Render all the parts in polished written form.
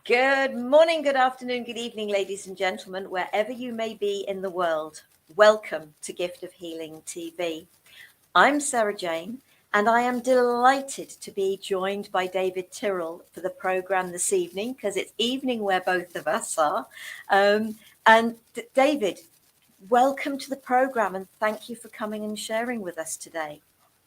Good morning, good afternoon, good evening, ladies and gentlemen, wherever you may be in the world. Welcome to Gift of Healing TV. I'm Sarah Jane, and I am delighted to be joined by David Tyrrell for the program this evening, because it's evening where both of us are. David, welcome to the program, and thank you for coming and sharing with us today.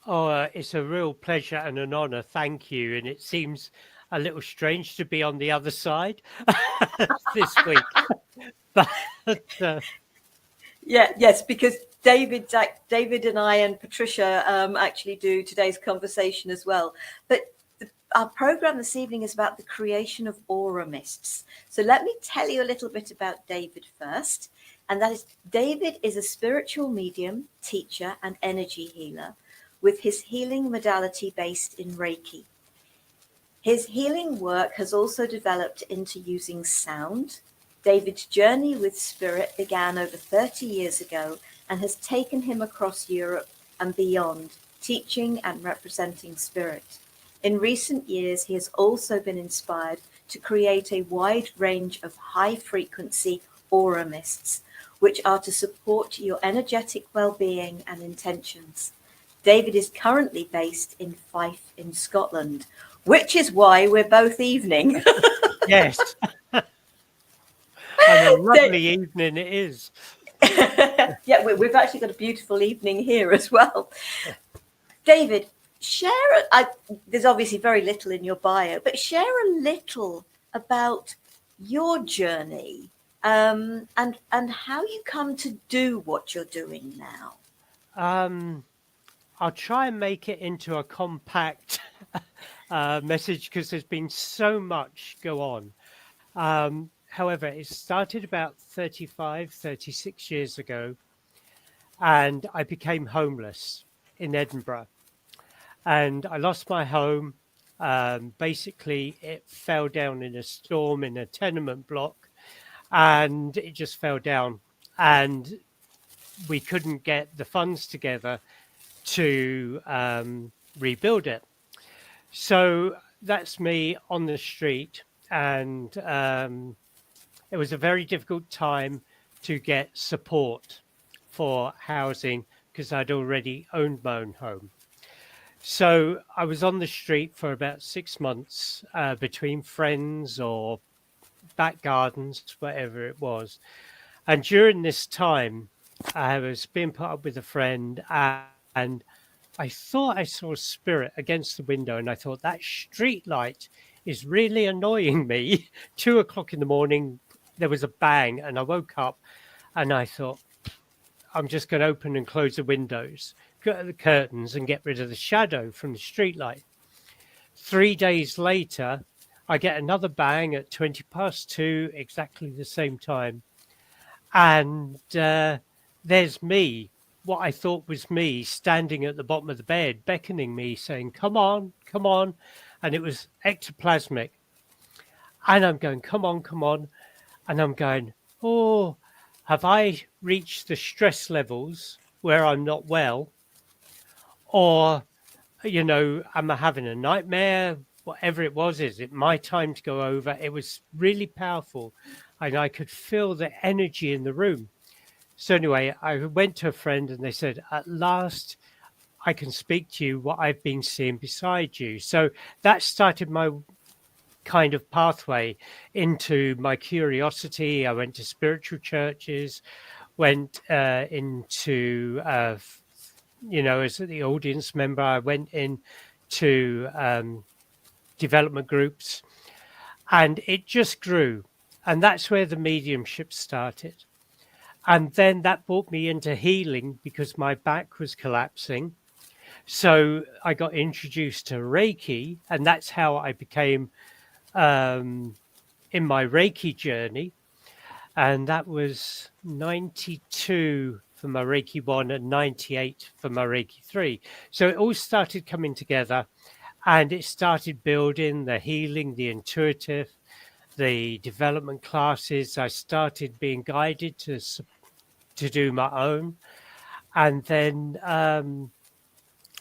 Oh, it's a real pleasure and an honor. Thank you. And it seems a little strange to be on the other side this week. But Yes, because David and I and Patricia actually do today's conversation as well. But our program this evening is about the creation of AuraMists. So let me tell you a little bit about David first. And that is, David is a spiritual medium, teacher, and energy healer with his healing modality based in Reiki. His healing work has also developed into using sound. David's journey with spirit began over 30 years ago and has taken him across Europe and beyond, teaching and representing spirit. In recent years, he has also been inspired to create a wide range of high-frequency AuraMists, which are to support your energetic well-being and intentions. David is currently based in Fife in Scotland, which is why we're both evening. yes, and a lovely evening it is. Yeah, we've actually got a beautiful evening here as well. David, there's obviously very little in your bio, but share a little about your journey and how you come to do what you're doing now. I'll try and make it into a compact message because there's been so much go on. However, it started about 35, 36 years ago, and I became homeless in Edinburgh. And I lost my home. Basically, it fell down in a storm in a tenement block, and it just fell down. And we couldn't get the funds together to rebuild it. So that's me on the street, and it was a very difficult time to get support for housing because I'd already owned my own home. So I was on the street for about 6 months between friends or back gardens, whatever it was. And during this time, I was being put up with a friend, and I thought I saw a spirit against the window, and I thought that street light is really annoying me. 2 o'clock in the morning, there was a bang, and I woke up, and I thought, I'm just going to open and close the windows, the curtains, and get rid of the shadow from the streetlight. 3 days later, I get another bang at 20 past 2, exactly the same time. And there's me, what I thought was me, standing at the bottom of the bed, beckoning me, saying, come on, come on. And it was ectoplasmic. And I'm going, come on, come on. And I'm going, oh, have I reached the stress levels where I'm not well? Or, am I having a nightmare? Whatever it was, is it my time to go over? It was really powerful. And I could feel the energy in the room. So anyway, I went to a friend and they said, at last, I can speak to you what I've been seeing beside you. So that started my kind of pathway into my curiosity. I went to spiritual churches, went into, as the audience member, I went into development groups, and it just grew. And that's where the mediumship started. And then that brought me into healing because my back was collapsing. So I got introduced to Reiki, and that's how I became in my Reiki journey. And that was 92 for my Reiki 1 and 98 for my Reiki 3. So it all started coming together, and it started building the healing, the intuitive, the development classes. I started being guided to do my own. And then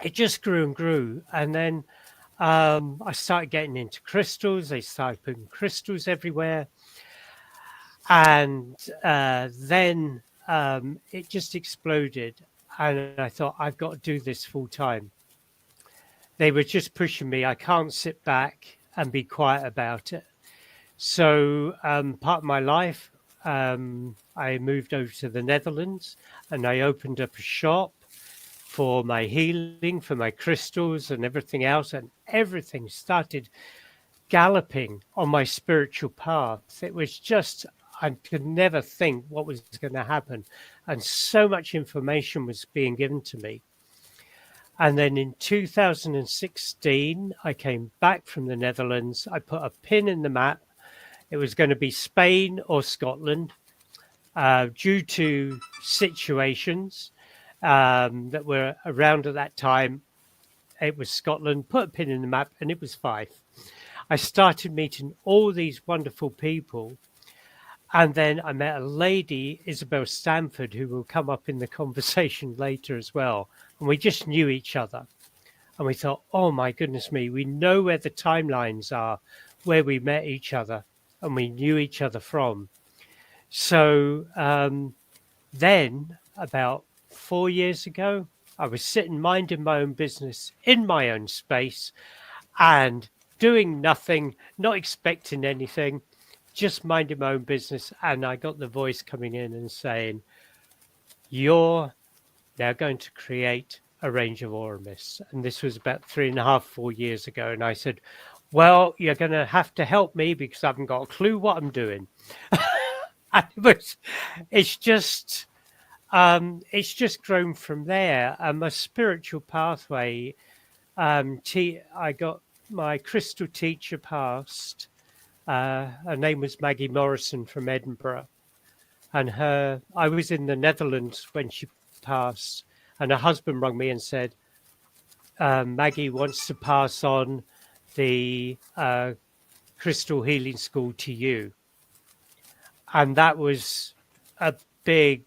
it just grew and grew. And then I started getting into crystals. They started putting crystals everywhere. And then it just exploded. And I thought, I've got to do this full time. They were just pushing me. I can't sit back and be quiet about it. So part of my life, I moved over to the Netherlands and I opened up a shop for my healing, for my crystals and everything else. And everything started galloping on my spiritual path. It was just, I could never think what was going to happen. And so much information was being given to me. And then in 2016, I came back from the Netherlands. I put a pin in the map. It was going to be Spain or Scotland due to situations that were around at that time. It was Scotland, put a pin in the map, and it was Fife. I started meeting all these wonderful people. And then I met a lady, Isabel Stanford, who will come up in the conversation later as well. And we just knew each other. And we thought, oh my goodness me, we know where the timelines are, where we met each other and we knew each other from. So then, about 4 years ago, I was sitting minding my own business in my own space and doing nothing, not expecting anything, just minding my own business. And I got the voice coming in and saying, you're now going to create a range of AuraMists. And this was about 3.5, 4 years ago. And I said, well, you're going to have to help me because I haven't got a clue what I'm doing. And it's just grown from there. And my spiritual pathway, I got my crystal teacher passed. Her name was Maggie Morrison from Edinburgh. And I was in the Netherlands when she passed. And her husband rang me and said, Maggie wants to pass on the Crystal Healing School to you. And that was a big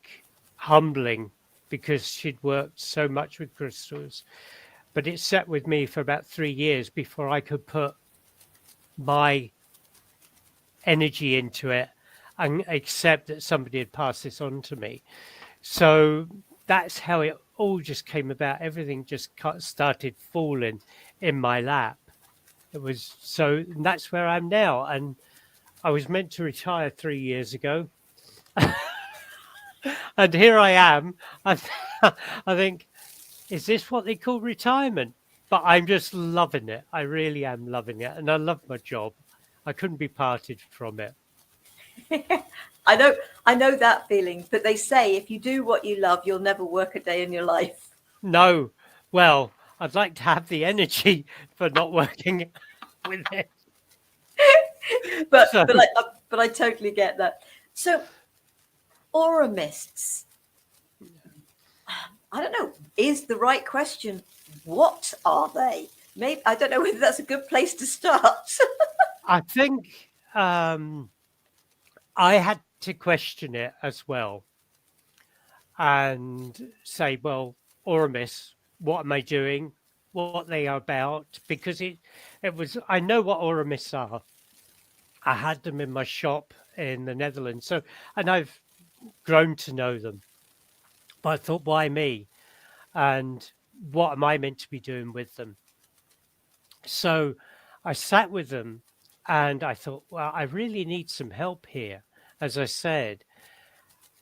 humbling because she'd worked so much with crystals. But it sat with me for about 3 years before I could put my energy into it and accept that somebody had passed this on to me. So that's how it all just came about. Everything just started falling in my lap. It was so, and that's where I'm now. And I was meant to retire 3 years ago. And here I am. I think, is this what they call retirement? But I'm just loving it. I really am loving it. And I love my job. I couldn't be parted from it. I know that feeling, but they say if you do what you love, you'll never work a day in your life. No. Well, I'd like to have the energy for not working with it. but I totally get that. So AuraMists, I don't know, is the right question. What are they? Maybe I don't know whether that's a good place to start. I think I had to question it as well and say, well, AuraMists, what am I doing? What they are about? Because it was, I know what AuraMists are. I had them in my shop in the Netherlands. So, and I've grown to know them. But I thought, why me? And what am I meant to be doing with them? So I sat with them and I thought, well, I really need some help here, as I said.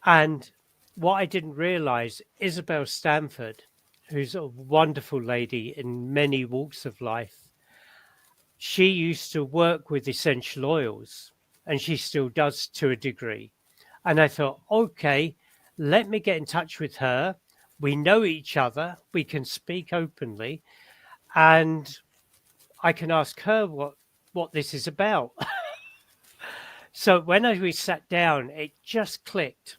And what I didn't realize, Isabel Stanford, who's a wonderful lady in many walks of life, she used to work with essential oils and she still does to a degree. And I thought, okay, let me get in touch with her. We know each other. We can speak openly. And I can ask her what this is about. So when we sat down, it just clicked.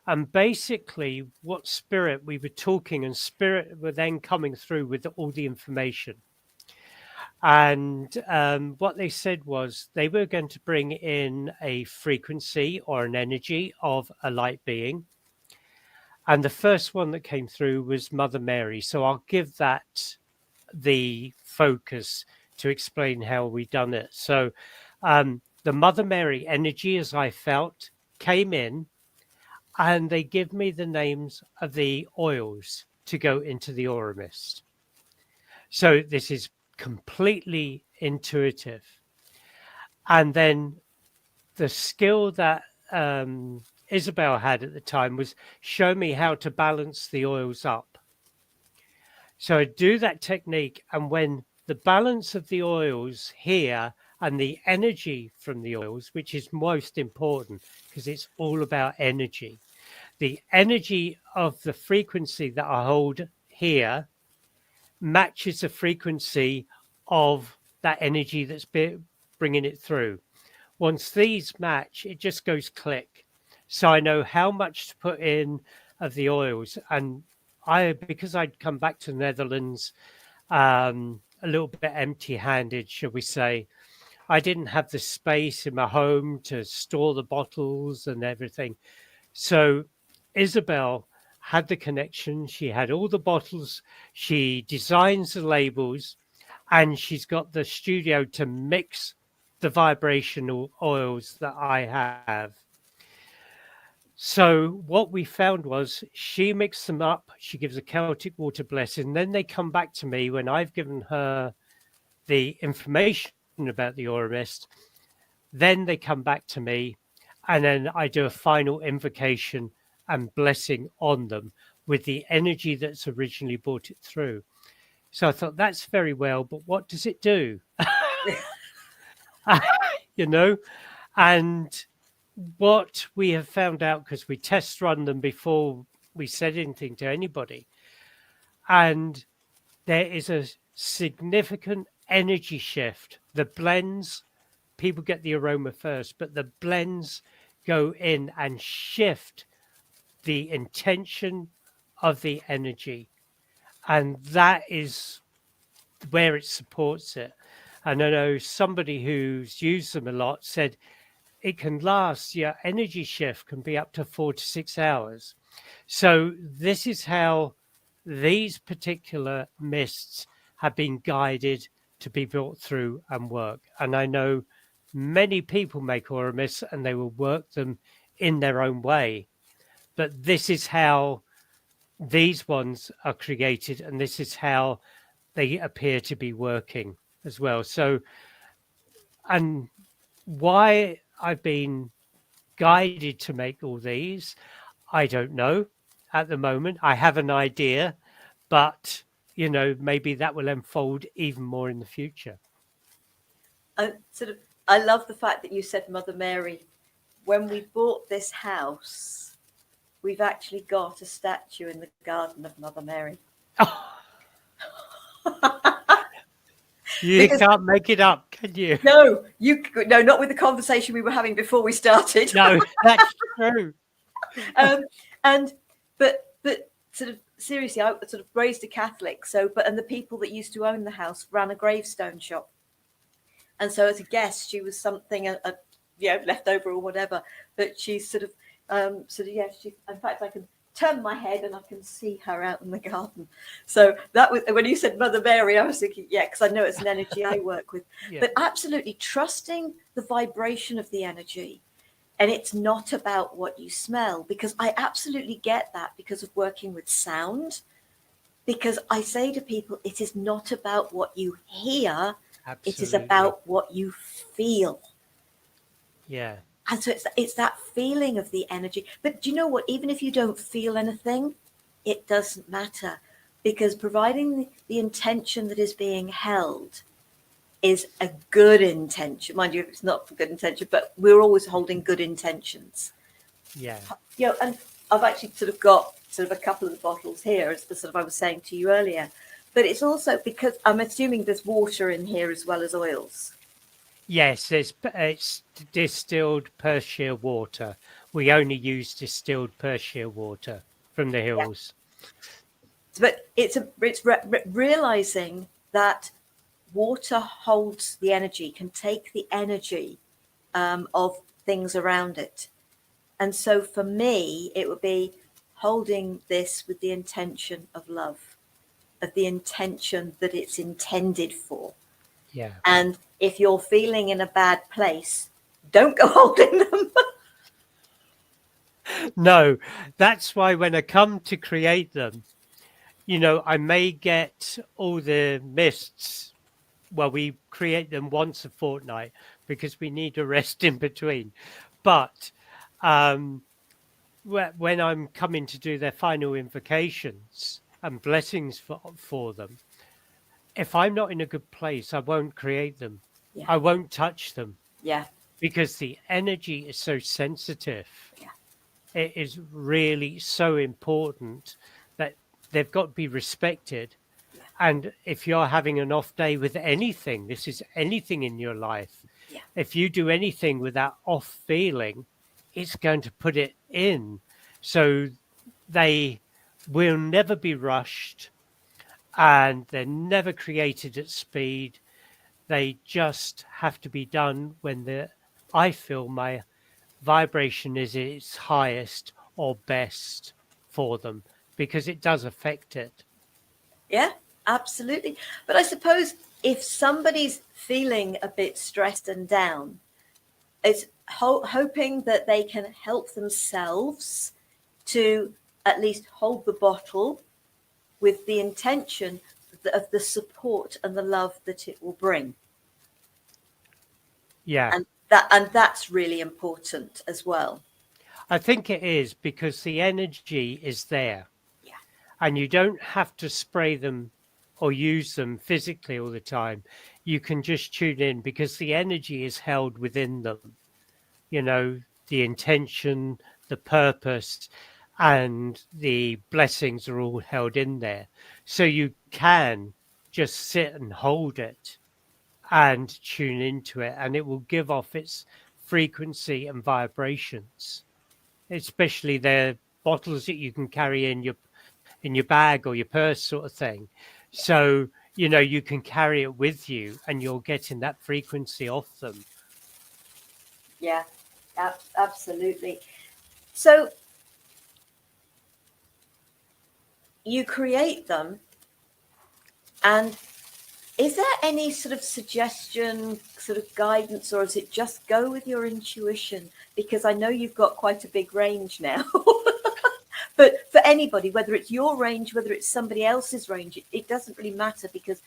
And basically, what spirit we were talking, and spirit were then coming through with all the information. And what they said was they were going to bring in a frequency or an energy of a light being. And the first one that came through was Mother Mary. So I'll give that the focus to explain how we done it. So the Mother Mary energy, as I felt, came in, and they give me the names of the oils to go into the Aura Mist. So this is completely intuitive. And then the skill that Isabel had at the time was show me how to balance the oils up. So I do that technique, and when the balance of the oils here and the energy from the oils, which is most important because it's all about energy, the energy of the frequency that I hold here matches the frequency of that energy that's bringing it through. Once these match, it just goes click. So I know how much to put in of the oils. And because I'd come back to the Netherlands a little bit empty-handed, shall we say, I didn't have the space in my home to store the bottles and everything. So Isabel had the connection. She had all the bottles. She designs the labels, and she's got the studio to mix the vibrational oils that I have. So what we found was she mixed them up. She gives a Celtic water blessing. Then they come back to me when I've given her the information about the Aura Mist. Then they come back to me, and then I do a final invocation and blessing on them with the energy that's originally brought it through. So I thought that's very well, but what does it do? You know, and what we have found out, because we test run them before we said anything to anybody, and there is a significant energy shift. The blends, people get the aroma first, but the blends go in and shift the intention of the energy, and that is where it supports it. And I know somebody who's used them a lot said it can last, your energy shift can be up to 4 to 6 hours. So this is how these particular mists have been guided to be brought through and work. And I know many people make aura mists and they will work them in their own way. But this is how these ones are created, and this is how they appear to be working as well. So, and why I've been guided to make all these, I don't know at the moment. I have an idea, but you know, maybe that will unfold even more in the future. I love the fact that you said Mother Mary. When we bought this house, we've actually got a statue in the garden of Mother Mary. You Because can't make it up, can you? no, not with the conversation we were having before we started. No, that's true. And but sort of seriously, I sort of raised a Catholic, and the people that used to own the house ran a gravestone shop, and so as a guest, she was something leftover or whatever. But she's she. In fact, I can turn my head and I can see her out in the garden. So that was when you said Mother Mary, I was thinking, yeah, because I know it's an energy I work with. Yeah. But absolutely trusting the vibration of the energy. And it's not about what you smell, because I absolutely get that because of working with sound. Because I say to people, it is not about what you hear. Absolutely. It is about what you feel. Yeah. And so it's that feeling of the energy. But do you know what? Even if you don't feel anything, it doesn't matter, because providing the intention that is being held is a good intention. Mind you, it's not for good intention, but we're always holding good intentions. Yeah. And I've actually got a couple of the bottles here, as I was saying to you earlier. But it's also because I'm assuming there's water in here as well as oils. Yes, it's distilled Perthshire water. We only use distilled Perthshire water from the hills. Yeah. But it's realizing that water holds the energy, can take the energy of things around it. And so for me, it would be holding this with the intention of love, of the intention that it's intended for. Yeah. And if you're feeling in a bad place, don't go holding them. No, that's why when I come to create them, I may get all the mists. Well, we create them once a fortnight because we need a rest in between. But um, when I'm coming to do their final invocations and blessings for them, if I'm not in a good place, I won't create them. Yeah, I won't touch them yeah, because the energy is so sensitive. yeah, It is really so important that they've got to be respected. yeah, And if you're having an off day with anything, this is anything in your life, yeah, if you do anything with that off feeling, it's going to put it in. So they will never be rushed and they're never created at speed. They just have to be done when I feel my vibration is at its highest or best for them because it does affect it. yeah, absolutely. But I suppose if somebody's feeling a bit stressed and down, it's hoping that they can help themselves to at least hold the bottle with the intention of the support and the love that it will bring. Yeah, And that's really important as well. I think it is because the energy is there Yeah, and you don't have to spray them or use them physically all the time. You can just tune in because the energy is held within them. You know, the intention, the purpose, and the blessings are all held in there. So you can just sit and hold it and tune into it, and it will give off its frequency and vibrations, especially the bottles that you can carry in your bag or your purse sort of thing. So, you can carry it with you and you're getting that frequency off them. yeah, absolutely. So you create them, and is there any sort of suggestion, sort of guidance, or is it just go with your intuition? Because I know you've got quite a big range now. But for anybody, whether it's your range, whether it's somebody else's range, it doesn't really matter because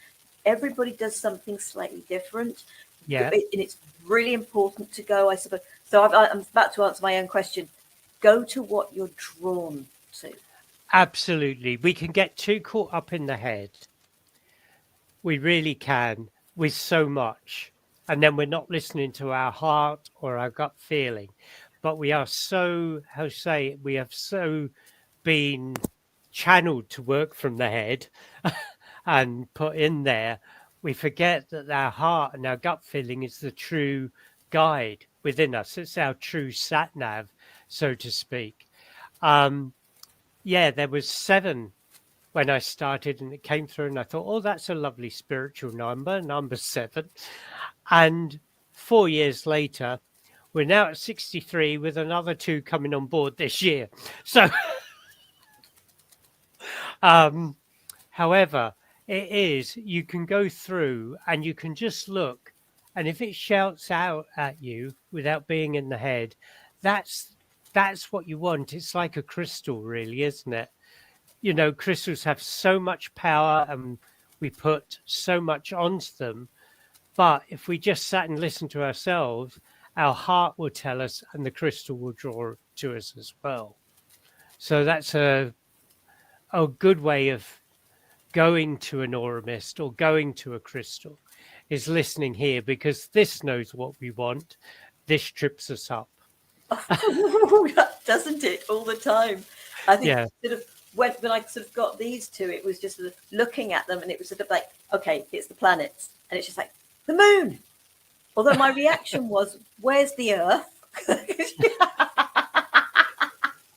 everybody does something slightly different. Yeah, And it's really important to go, I suppose. So I'm about to answer my own question. Go to what you're drawn to. absolutely. We can get too caught up in the head. We really can with so much. And then we're not listening to our heart or our gut feeling. But we are so, how to say, we have so been channeled to work from the head and put in there, we forget that our heart and our gut feeling is the true guide within us. It's our true sat nav, so to speak. Um, yeah, there was 7 when I started and it came through and I thought, oh, that's a lovely spiritual number 7. And 4 years later, we're now at 63 with another 2 coming on board this year. So, however, you can go through and you can just look. And if it shouts out at you without being in the head, that's that's what you want. It's like a crystal, really, isn't it? Crystals have so much power and we put so much onto them. But if we just sat and listened to ourselves, our heart will tell us and the crystal will draw to us as well. So that's a good way of going to an AuraMist or going to a crystal is listening here because this knows what we want. This trips us up. Doesn't it all the time? I think Yeah. sort of when I sort of got these 2, it was just sort of looking at them and it was sort of like, okay, it's the planets. And it's just like, the moon. Although my reaction was, where's the Earth?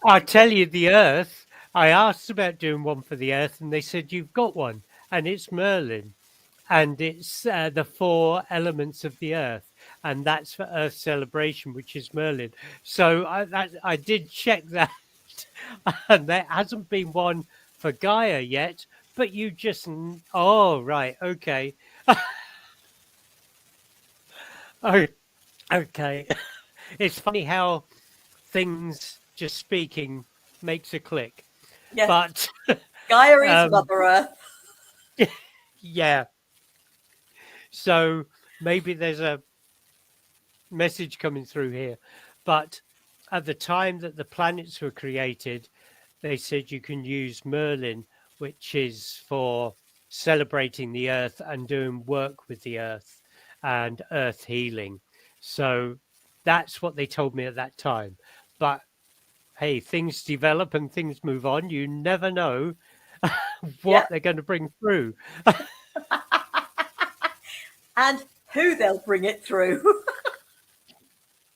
I'll tell you, the Earth, I asked about doing one for the Earth and they said, you've got one. And it's Merlin. And it's the 4 elements of the Earth. And that's for Earth celebration, which is Merlin. So I did check that. And there hasn't been one for Gaia yet. But you just, oh, right, okay. Oh, okay. It's funny how things just speaking makes a click. Yes, But Gaia is um, Mother Earth. yeah, so maybe there's a message coming through here. But at the time that the planets were created, they said you can use Merlin, which is for celebrating the earth and doing work with the earth and earth healing. So that's what they told me at that time. But hey, things develop and things move on. You never know what Yep. they're going to bring through. And who they'll bring it through.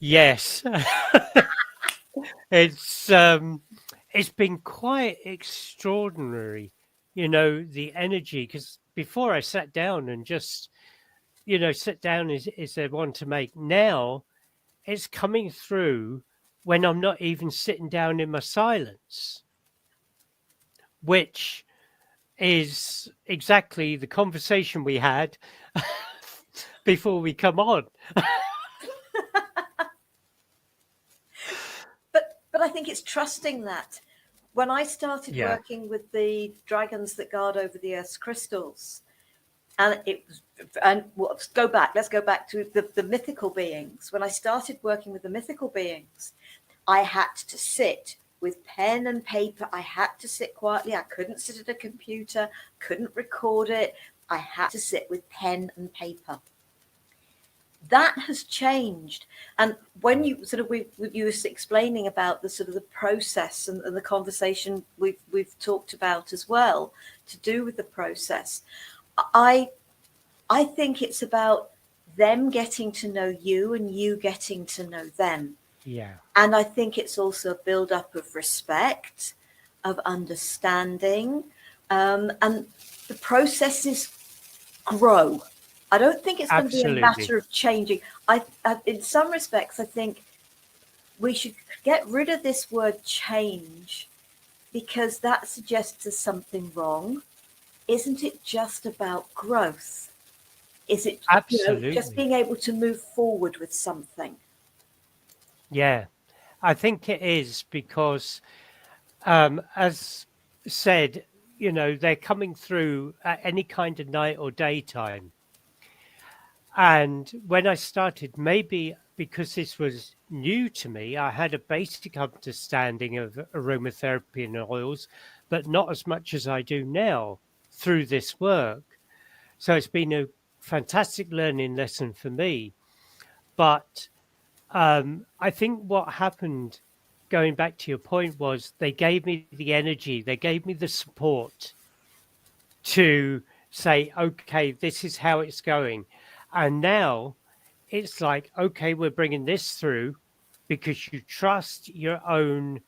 Yes. It's it's been quite extraordinary, the energy. Because before I sat down and just, sit down is there one to make. Now it's coming through when I'm not even sitting down in my silence, which is exactly the conversation we had before we come on. But I think it's trusting that. When I started Yeah, working with the dragons that guard over the Earth's crystals, and it was, and let's go back to the mythical beings. When I started working with the mythical beings, I had to sit with pen and paper. I had to sit quietly. I couldn't sit at a computer, couldn't record it. I had to sit with pen and paper. That has changed. And when you sort of you were explaining about the sort of the process and the conversation we've talked about as well to do with the process, I I think it's about them getting to know you and you getting to know them. yeah, And I think it's also a build up of respect, of understanding, and the processes grow. I don't think it's going to be a absolutely. matter of changing. In some respects, I think we should get rid of this word change because that suggests there's something wrong. Isn't it just about growth? Is it, just Absolutely. being able to move forward with something? Yeah, I think it is because, as said, they're coming through at any kind of night or daytime. And when I started, maybe because this was new to me, I had a basic understanding of aromatherapy and oils, but not as much as I do now through this work. So it's been a fantastic learning lesson for me. But I think what happened, going back to your point, was they gave me the energy, they gave me the support to say, okay, this is how it's going. And now it's like, okay, we're bringing this through because you trust your own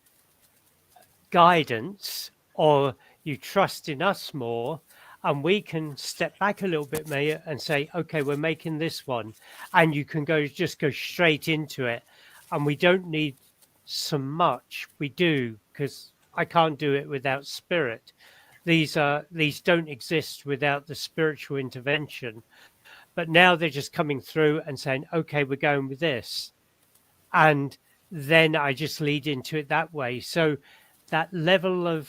guidance or you trust in us more. And we can step back a little bit, Maya, and say, okay, we're making this one. And you can just go straight into it. And we don't need so much. We do, because I can't do it without spirit. These don't exist without the spiritual intervention. But now they're just coming through and saying, okay, we're going with this. And then I just lead into it that way. So that level of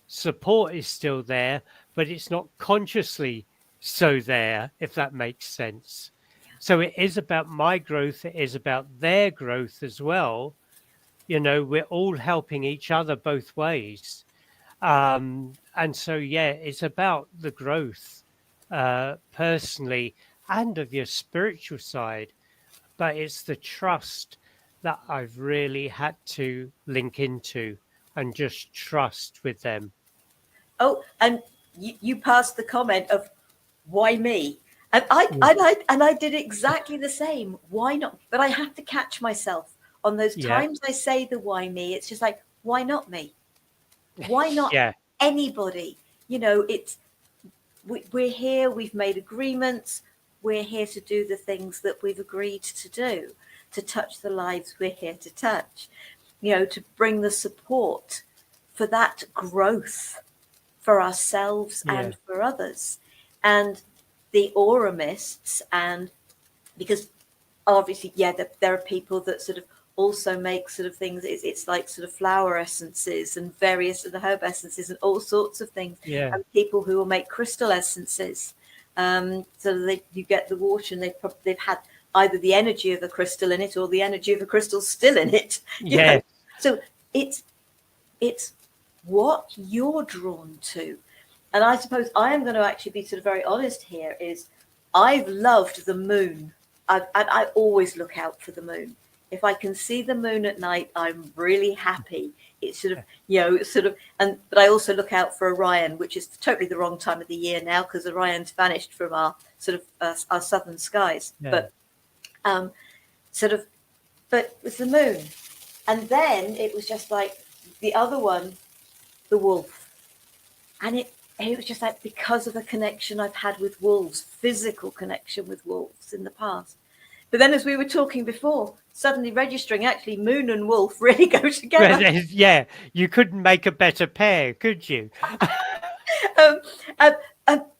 support is still there, but it's not consciously so there, if that makes sense. So it is about my growth, it is about their growth as well. We're all helping each other both ways. And so, yeah, it's about the growth personally and of your spiritual side, but it's the trust that I've really had to link into and just trust with them. Oh, and you passed the comment of why me? And Mm. I did exactly the same. Why not? But I have to catch myself on those Yeah, times I say the why me. It's just like, why not me? Why not yeah, anybody? It's we're here. We've made agreements. We're here to do the things that we've agreed to do, to touch the lives we're here to touch. To bring the support for that growth for ourselves yeah, and for others. And the AuraMists, and because obviously, yeah, there are people that sort of also make sort of things. It's like sort of flower essences and various of the herb essences and all sorts of things. Yeah. And people who will make crystal essences. So that you get the water, and they've had either the energy of the crystal in it or the energy of the crystal still in it. You know? Yeah. So it's what you're drawn to. And I suppose I am going to actually be sort of very honest here, is I've loved the moon. I always look out for the moon. If I can see the moon at night, I'm really happy. It's sort of, but I also look out for Orion, which is totally the wrong time of the year now, because Orion's vanished from our sort of our southern skies. Yeah. But but with the moon. And then it was just like the other one, the wolf. And it was just like, because of a connection I've had with wolves, physical connection with wolves in the past. But then, as we were talking before, suddenly registering, actually moon and wolf really go together. Yeah, you couldn't make a better pair, could you? But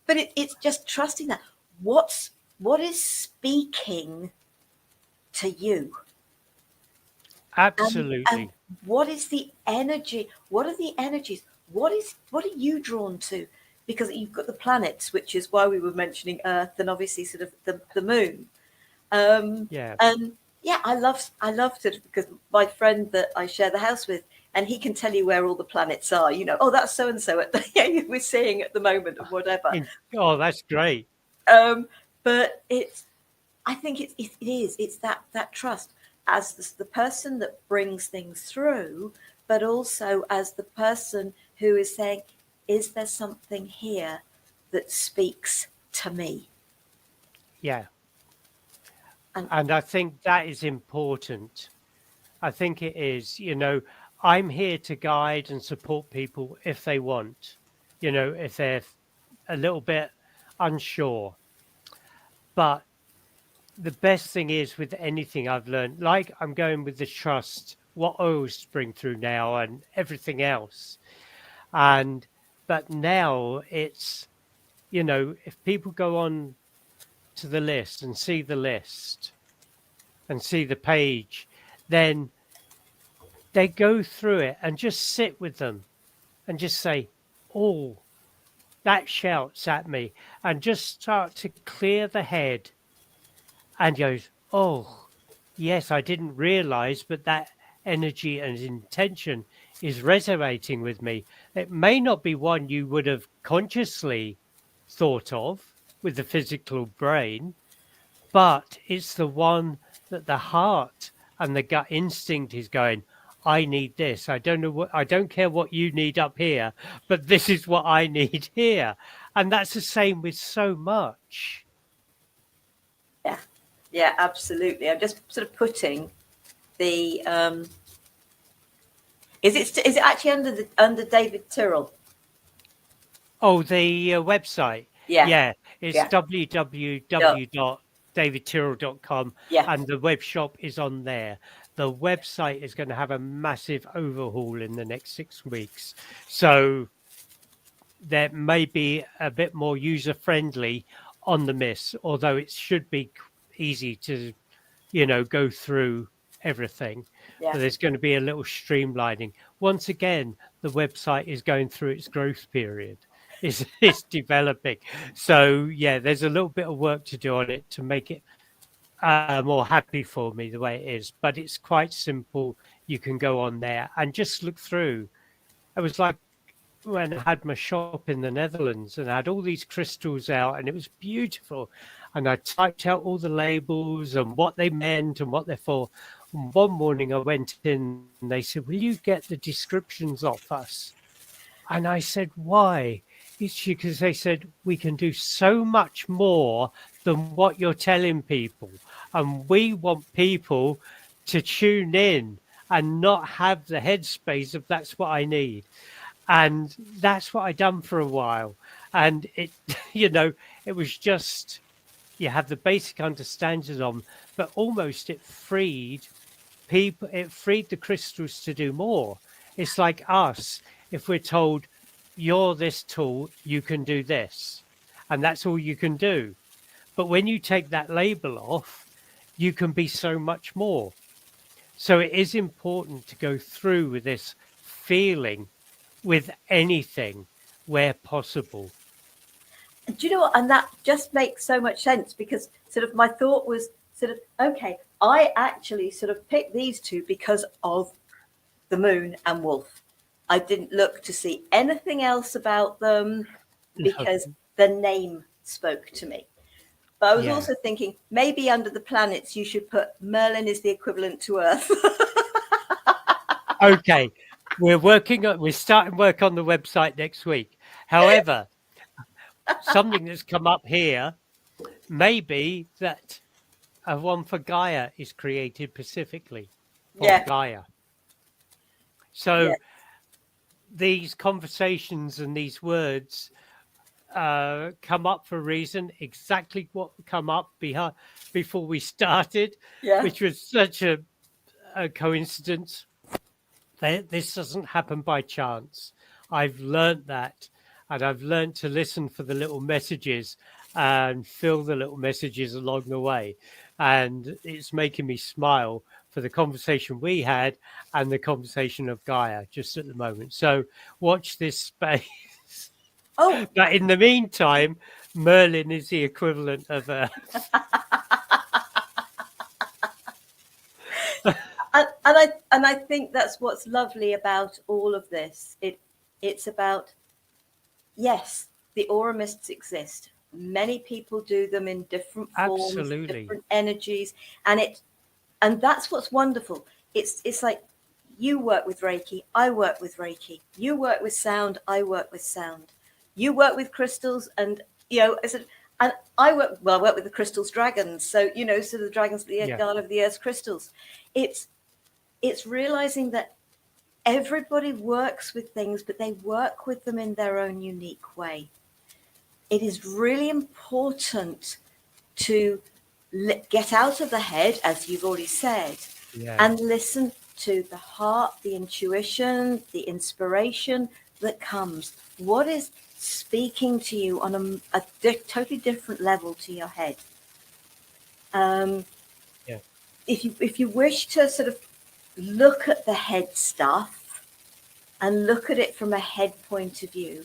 it's just trusting that. What is speaking to you? Absolutely. And what is the energy? What are the energies? What are you drawn to? Because you've got the planets, which is why we were mentioning Earth, and obviously sort of the moon. Yeah. And yeah, I love it, because my friend that I share the house with, and he can tell you where all the planets are. You know, oh, that's so and so we're seeing at the moment, or whatever. Oh, that's great. But I think it's that trust as the person that brings things through, but also as the person who is saying, is there something here that speaks to me? Yeah. And I think that is important. I think it is. I'm here to guide and support people if they want, if they're a little bit unsure. But the best thing is, with anything I've learned, like I'm going with the trust, what oils bring through now and everything else. But now it's, if people go on to the list and see the list and see the page, then they go through it and just sit with them and just say, oh, that shouts at me, and just start to clear the head and goes, oh, yes, I didn't realize, but that energy and intention is resonating with me. It may not be one you would have consciously thought of with the physical brain, but it's the one that the heart and the gut instinct is going, I need this. I don't care what you need up here, but this is what I need here. And that's the same with so much. Yeah, absolutely. I'm just sort of putting the is it actually under David Tyrrell? Oh, the website. Yeah. It's Yeah. www.davidtyrrell.com, Yeah. and the web shop is on there. The website is going to have a massive overhaul in the next 6 weeks. So there may be a bit more user friendly on the Miss, although it should be easy to, go through everything. Yeah. But there's going to be a little streamlining. Once again, the website is going through its growth period. It's developing. So yeah, there's a little bit of work to do on it to make it more happy for me the way it is. But it's quite simple. You can go on there and just look through. It was like when I had my shop in the Netherlands, and I had all these crystals out, and it was beautiful. And I typed out all the labels and what they meant and what they're for. And one morning I went in and they said, will you get the descriptions off us? And I said, why? It's because they said, we can do so much more than what you're telling people. And we want people to tune in and not have the headspace of that's what I need. And that's what I done for a while. And it, it was just, you have the basic understanding on, but almost it freed people, it freed the crystals to do more. It's like us, if we're told, you're this tool, you can do this. And that's all you can do. But when you take that label off, you can be so much more. So it is important to go through with this feeling with anything where possible. Do you know what? And that just makes so much sense, because sort of my thought was sort of, okay, I actually sort of picked these two because of the moon and wolf. I didn't look to see anything else about them because the name spoke to me. But I was Yeah. also thinking maybe under the planets you should put Merlin is the equivalent to Earth. Okay. We're starting work on the website next week. However, something that's come up here may be that one for Gaia is created specifically for Yeah, Gaia. yeah, So these conversations and these words come up for a reason. Exactly what come up before we started, yeah. which was such a coincidence. This doesn't happen by chance. I've learnt that, and I've learnt to listen for the little messages and fill the little messages along the way. And it's making me smile for the conversation we had and the conversation of Gaia just at the moment. So watch this space. Oh, But in the meantime, Merlin is the equivalent of and I think that's what's lovely about all of this. It's about, yes, the AuraMists exist. Many people do them in different forms, absolutely. different energies, and that's what's wonderful. It's like you work with Reiki, I work with Reiki. You work with sound, I work with sound. You work with crystals, and and I work with the crystals dragons. So so the dragons, the Yeah, guard of the earth's crystals. It's realizing that everybody works with things, but they work with them in their own unique way. It is really important to get out of the head, as you've already said, yeah, and listen to the heart, the intuition, the inspiration that comes. What is speaking to you on a totally different level to your head? Um, yeah, if you wish to sort of look at the head stuff and look at it from a head point of view,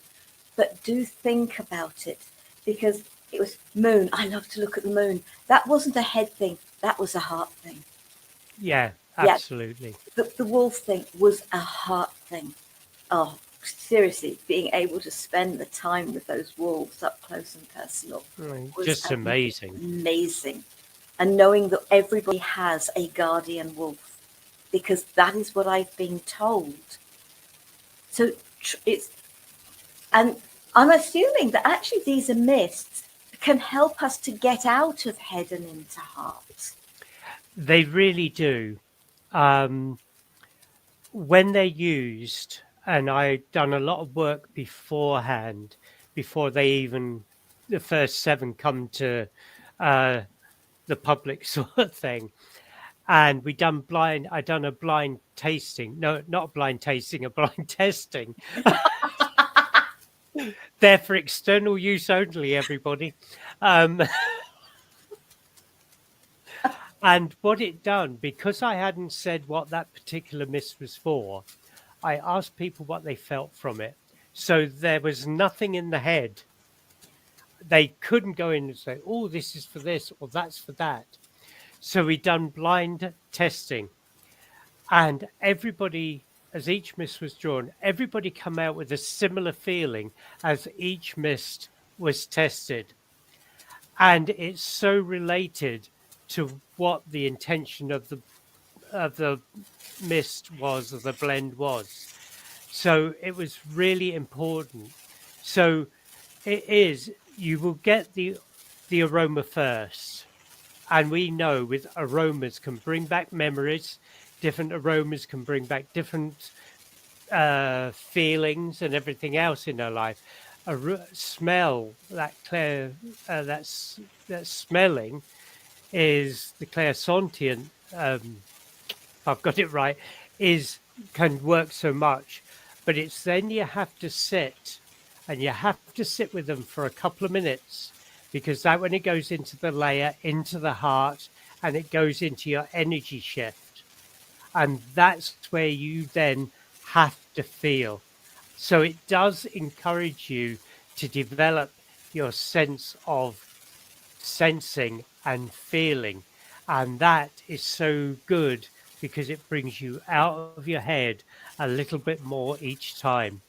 but do think about it, because it was moon. I love to look at the moon. That wasn't a head thing. That was a heart thing. yeah, Yeah, absolutely. the wolf thing was a heart thing. Oh, seriously, being able to spend the time with those wolves up close and personal was Just amazing. amazing. And knowing that everybody has a guardian wolf, because that is what I've been told. So it's, and I'm assuming that actually these are mists can help us to get out of head and into heart. They really do. Um, when they're used, and I've done a lot of work beforehand, before the first seven come to uh, the public sort of thing. And I done a blind tasting. No, not a blind tasting, a blind testing. They're for external use only, everybody. Um, and what it done, because I hadn't said what that particular mist was for, I asked people what they felt from it. So there was nothing in the head. They couldn't go in and say, oh, this is for this or that's for that. So we done blind testing. And everybody, as each mist was drawn, everybody come out with a similar feeling as each mist was tested. And it's so related to what the intention of the mist was, or the blend was. So it was really important. So it is, you will get the aroma first. And we know with aromas can bring back memories. Different aromas can bring back different feelings and everything else in our life. Smell, that that smelling is the clairsentient. If I've got it right, is can work so much, but it's then you have to sit, and you have to sit with them for a couple of minutes, because that when it goes into the layer, into the heart, and it goes into your energy shift. And that's where you then have to feel. So it does encourage you to develop your sense of sensing and feeling. And that is so good because it brings you out of your head a little bit more each time.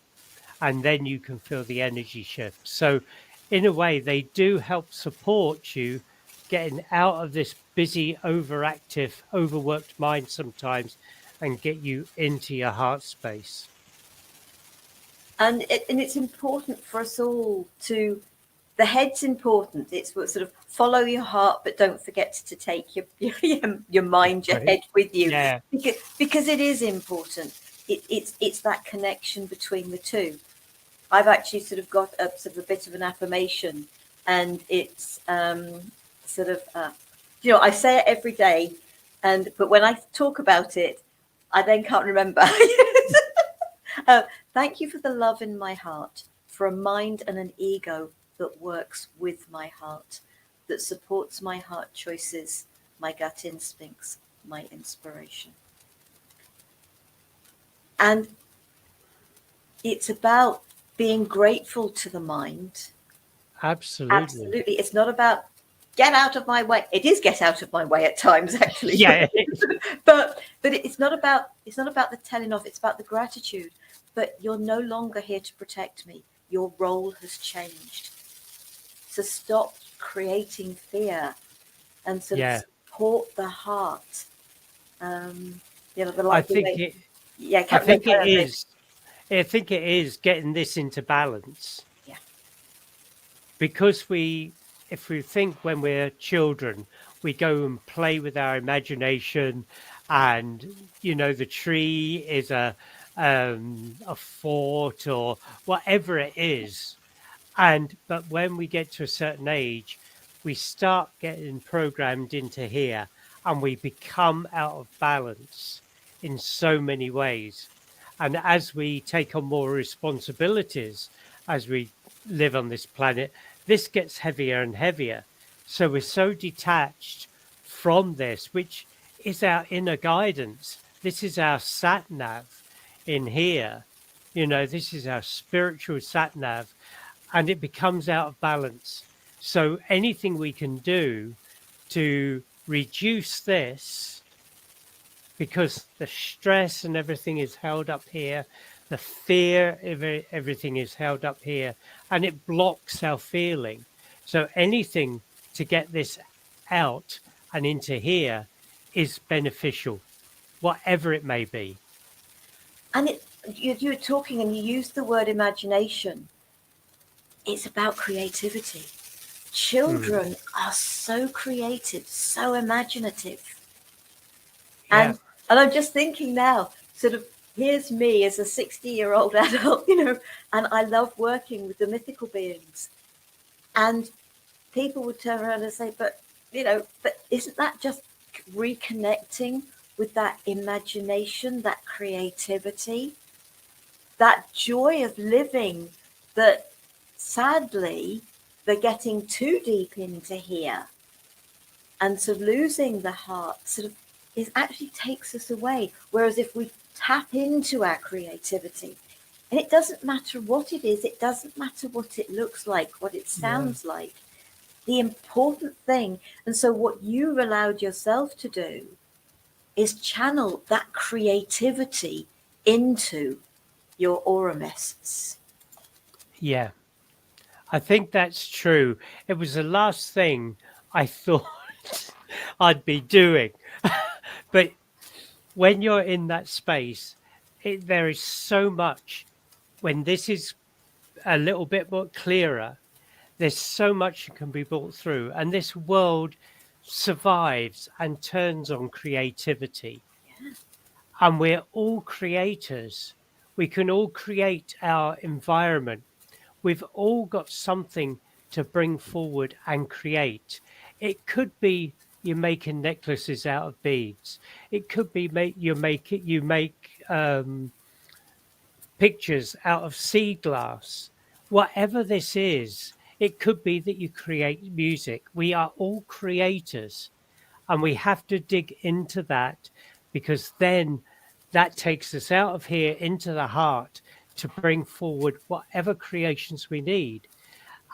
And then you can feel the energy shift. So, in a way, they do help support you getting out of this busy, overactive, overworked mind sometimes and get you into your heart space. And it's important for us all to, the head's important. It's what sort of follow your heart, but don't forget to take your mind, your Right. head with you, Yeah. because it is important. It's that connection between the two. I've actually sort of got a sort of a bit of an affirmation, and it's sort of I say it every day, and but when I talk about it, I then can't remember. uh, Thank you for the love in my heart, for a mind and an ego that works with my heart, that supports my heart choices, my gut instincts, my inspiration. And it's about being grateful to the mind. Absolutely. Absolutely. It's not about get out of my way. It is get out of my way at times, actually. Yeah. But it's not about the telling off, it's about the gratitude. But you're no longer here to protect me. Your role has changed. So stop creating fear and sort of Yeah. support the heart. Um, I the think way, it yeah, I no, think it carry on, Liz. is. I think it is getting this into balance Yeah. because if we think when we're children, we go and play with our imagination, and the tree is a fort or whatever it is. And but when we get to a certain age, we start getting programmed into here and we become out of balance in so many ways. And as we take on more responsibilities, as we live on this planet, this gets heavier and heavier. So we're so detached from this, which is our inner guidance. This is our sat nav in here. This is our spiritual sat nav, and it becomes out of balance. So anything we can do to reduce this, because the stress and everything is held up here, the fear of everything is held up here, and it blocks our feeling. So anything to get this out and into here is beneficial, whatever it may be. And you're talking and you use the word imagination. It's about creativity. Mm, Children are so creative, so imaginative. yeah, And I'm just thinking now, sort of, here's me as a 60-year-old adult, and I love working with the mythical beings. And people would turn around and say, but isn't that just reconnecting with that imagination, that creativity, that joy of living that sadly they're getting too deep into here, and sort of losing the heart sort of it actually takes us away. Whereas if we tap into our creativity, and it doesn't matter what it is, it doesn't matter what it looks like, what it yeah, sounds like, the important thing, and so what you allowed yourself to do is channel that creativity into your aura mists. yeah. I think that's true. It was the last thing I thought I'd be doing. But when you're in that space, there is so much. When this is a little bit more clearer, there's so much that can be brought through. And this world survives and turns on creativity. And we're all creators. We can all create our environment. We've all got something to bring forward and create. It could be you're making necklaces out of beads. It could be you make pictures out of sea glass. Whatever this is, it could be that you create music. We are all creators, And we have to dig into that, because then that takes us out of here into the heart to bring forward whatever creations we need.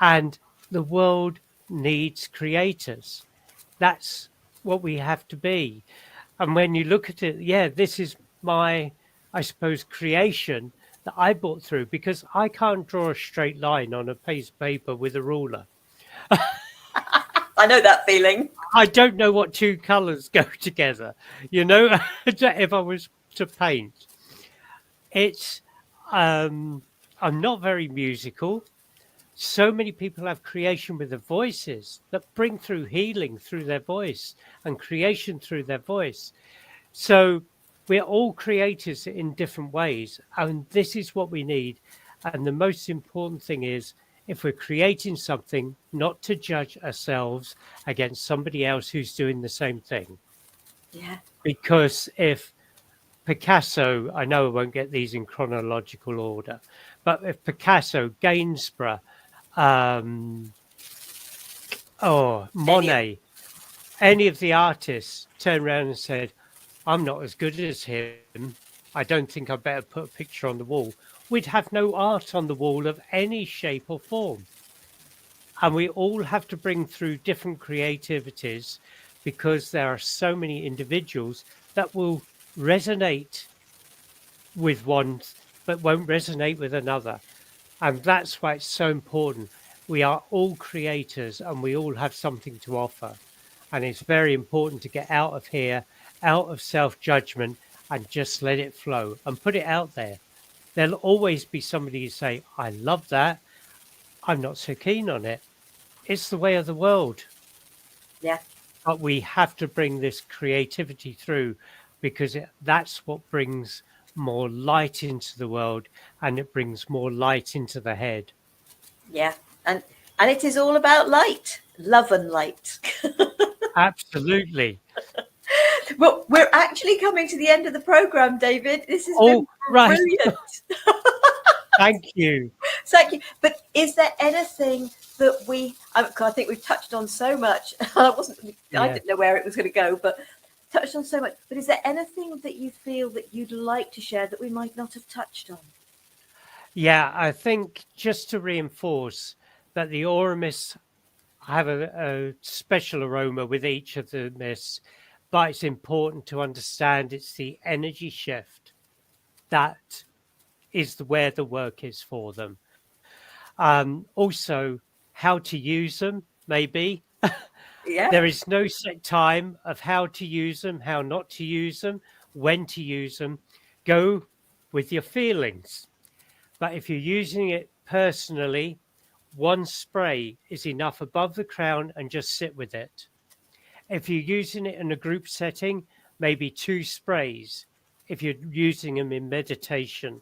And the world needs creators. That's what we have to be. And when you look at it, yeah, this is my, I suppose, creation that I brought through, because I can't draw a straight line on a piece of paper with a ruler. I know that feeling. I don't know what two colors go together, you know, if I was to paint. It's, I'm not very musical. So many people have creation with their voices that bring through healing through their voice and creation through their voice. So we're all creators in different ways, and this is what we need. And the most important thing is, if we're creating something, not to judge ourselves against somebody else who's doing the same thing. Yeah. Because if Picasso, I know I won't get these in chronological order, but if Picasso, Gainsborough, um, Monet, any of the artists turned around and said, I'm not as good as him, I don't think I better put a picture on the wall, we'd have no art on the wall of any shape or form. And we all have to bring through different creativities, because there are so many individuals that will resonate with one but won't resonate with another. And that's why it's so important. We are all creators and we all have something to offer. And it's very important to get out of here, out of self judgment, and just let it flow and put it out there. There'll always be somebody who say, I love that. I'm not so keen on it. It's the way of the world. Yeah. But we have to bring this creativity through, because that's what brings more light into the world, and it brings more light into the head. Yeah. And it is all about light, love and light. Absolutely. Well, we're actually coming to the end of the program, David. This has been Right. brilliant. Thank you. Thank you. But is there anything that I think we've touched on so much. I didn't know where it was going to go, but touched on so much. But is there anything that you feel that you'd like to share that we might not have touched on? Yeah, I think just to reinforce that the AuraMists have a special aroma with each of the mists, but it's important to understand it's the energy shift that is where the work is for them. Also, how to use them, maybe. Yeah. There is no set time of how to use them, how not to use them, when to use them. Go with your feelings. But if you're using it personally, one spray is enough above the crown and just sit with it. If you're using it in a group setting, maybe 2 sprays. If you're using them in meditation,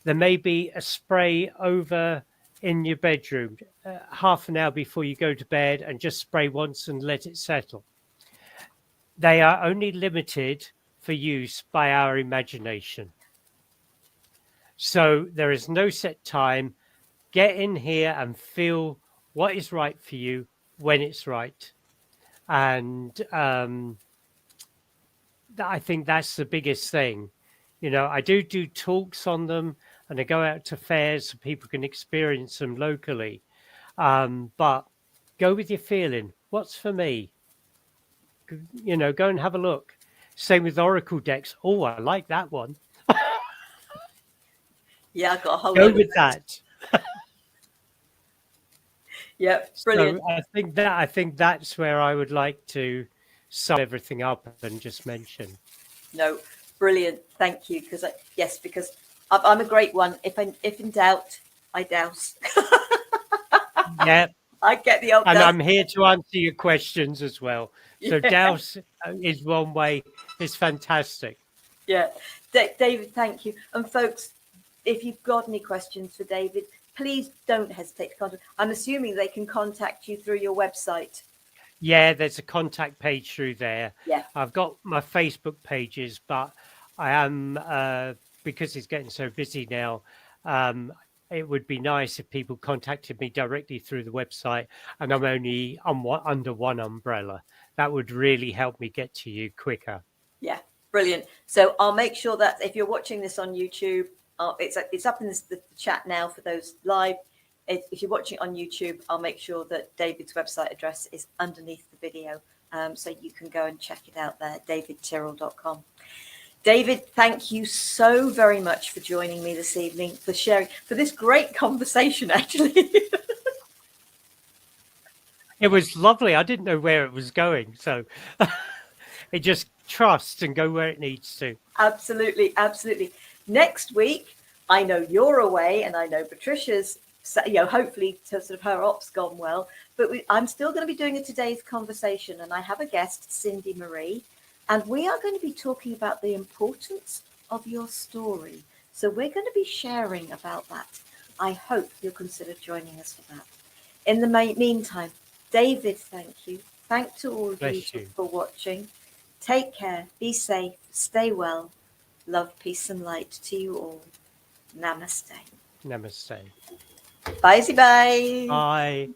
there may be a spray over in your bedroom, half an hour before you go to bed, and just spray once and let it settle. They are only limited for use by our imagination. So there is no set time. Get in here and feel what is right for you when it's right. And I think that's the biggest thing. You know, I do talks on them, and I go out to fairs so people can experience them locally. But go with your feeling. What's for me? You know, go and have a look. Same with Oracle decks. Oh, I like that one. Yeah, I got a whole Go load with of that. Yeah, brilliant. So I think that's where I would like to sum everything up and just mention. No, brilliant. Thank you. Because I'm a great one. If in doubt, I douse. Yeah. I get the old. And I'm here to answer your questions as well. So Yeah. douse is one way. It's fantastic. Yeah. David, thank you. And folks, if you've got any questions for David, please don't hesitate to contact. I'm assuming they can contact you through your website. Yeah, there's a contact page through there. Yeah. I've got my Facebook pages, but I am, because he's getting so busy now, it would be nice if people contacted me directly through the website, and I'm only under one umbrella. that would really help me get to you quicker. Yeah, brilliant. So I'll make sure that if you're watching this on YouTube, it's up in the chat now for those live. If you're watching on YouTube, I'll make sure that David's website address is underneath the video, so you can go and check it out there, davidtyrrell.com. David, thank you so very much for joining me this evening, for sharing, for this great conversation, actually. It was lovely. I didn't know where it was going, so it just trusts and go where it needs to. Absolutely, absolutely. Next week, I know you're away, and I know Patricia's, hopefully sort of her op's gone well. But I'm still going to be doing a today's conversation, and I have a guest, Cindy Marie, and we are going to be talking about the importance of your story. So we're going to be sharing about that. I hope you'll consider joining us for that. In the meantime, David, thank you. Thanks to all of you for watching. Take care, be safe, stay well. Love, peace, and light to you all. Namaste. Namaste. Bye. Bye.